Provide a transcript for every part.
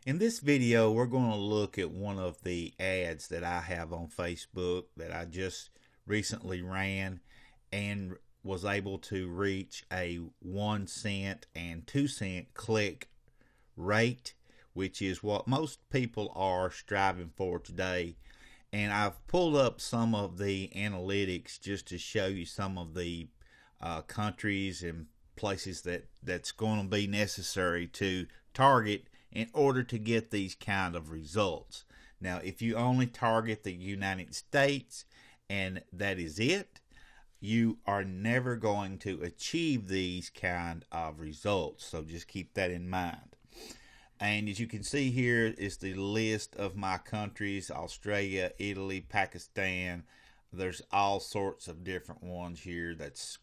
In this video, we're going to look at one of the ads that I have on Facebook that I just recently ran and was able to reach a 1 cent and 2 cent click rate, which is what most people are striving for today. And I've pulled up some of the analytics just to show you some of the countries and places that's going to be necessary to target in order to get these kind of results. Now, if you only target the United States and that is it, you are never going to achieve these kind of results. So just keep that in mind. And as you can see here is the list of my countries: Australia, Italy, Pakistan. There's all sorts of different ones here that's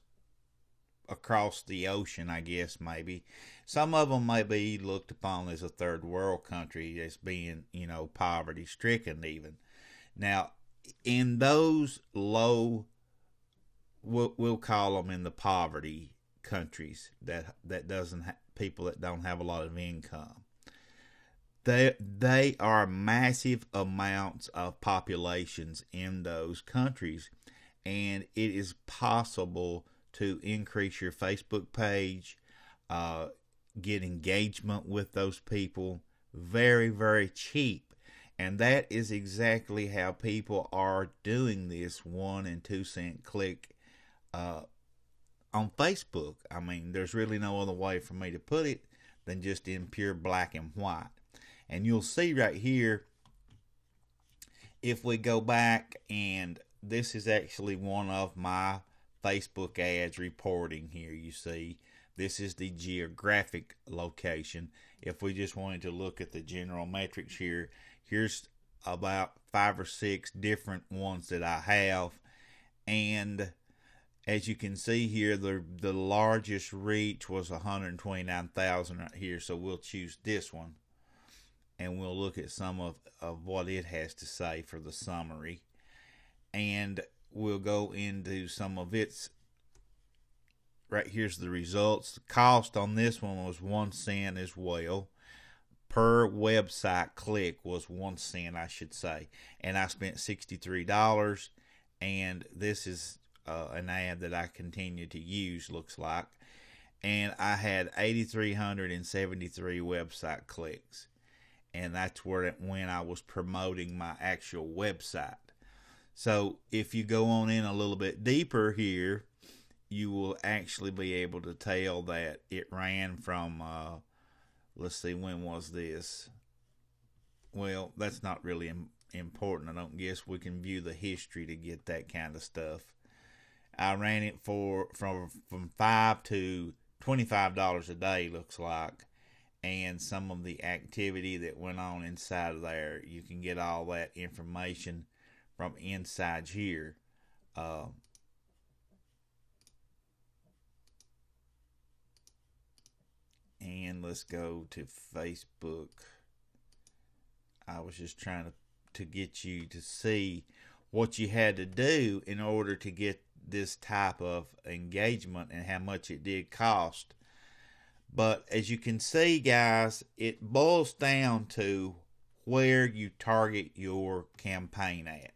across the ocean, I guess, maybe. Some of them may be looked upon as a third world country, as being, poverty stricken even. Now, in those low, we'll call them in the poverty countries that doesn't people that don't have a lot of income. They are massive amounts of populations in those countries, and it is possible to increase your Facebook page, get engagement with those people very, very cheap. And that is exactly how people are doing this 1 and 2 cent click on Facebook. I mean, there's really no other way for me to put it than just in pure black and white. And you'll see right here, if we go back, and this is actually one of my Facebook ads reporting here. You see, this is the geographic location. If we just wanted to look at the general metrics here, here's about 5 or 6 different ones that I have. And as you can see here, the largest reach was 129,000 right here. So we'll choose this one, and we'll look at some of what it has to say for the summary. And we'll go into some of its. Right here's the results. The cost on this one was 1 cent as well. Per website click was 1 cent, I should say. And I spent $63. And this is an ad that I continue to use, looks like. And I had 8,373 website clicks. And that's when I was promoting my actual website. So if you go on in a little bit deeper here, you will actually be able to tell that it ran from, let's see, when was this? Well, that's not really important. I don't guess we can view the history to get that kind of stuff. I ran it from $5 to $25 a day, looks like. And some of the activity that went on inside of there, you can get all that information from inside here. And let's go to Facebook. I was just trying to get you to see what you had to do in order to get this type of engagement and how much it did cost. But as you can see, guys, it boils down to where you target your campaign at.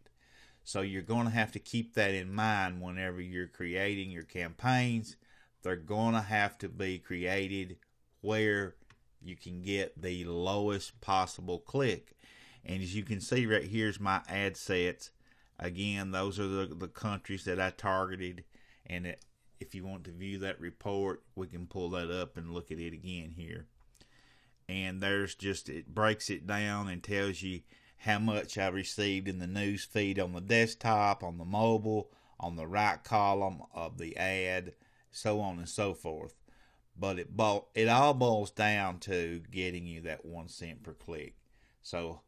So you're going to have to keep that in mind whenever you're creating your campaigns. They're going to have to be created where you can get the lowest possible click. And as you can see right here's my ad sets. Again, those are the countries that I targeted. And if you want to view that report, we can pull that up and look at it again here. And it breaks it down and tells you how much I received in the news feed on the desktop, on the mobile, on the right column of the ad, so on and so forth. But it all boils down to getting you that 1 cent per click. So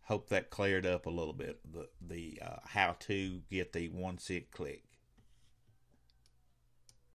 hope that cleared up a little bit the how to get the 1 cent click.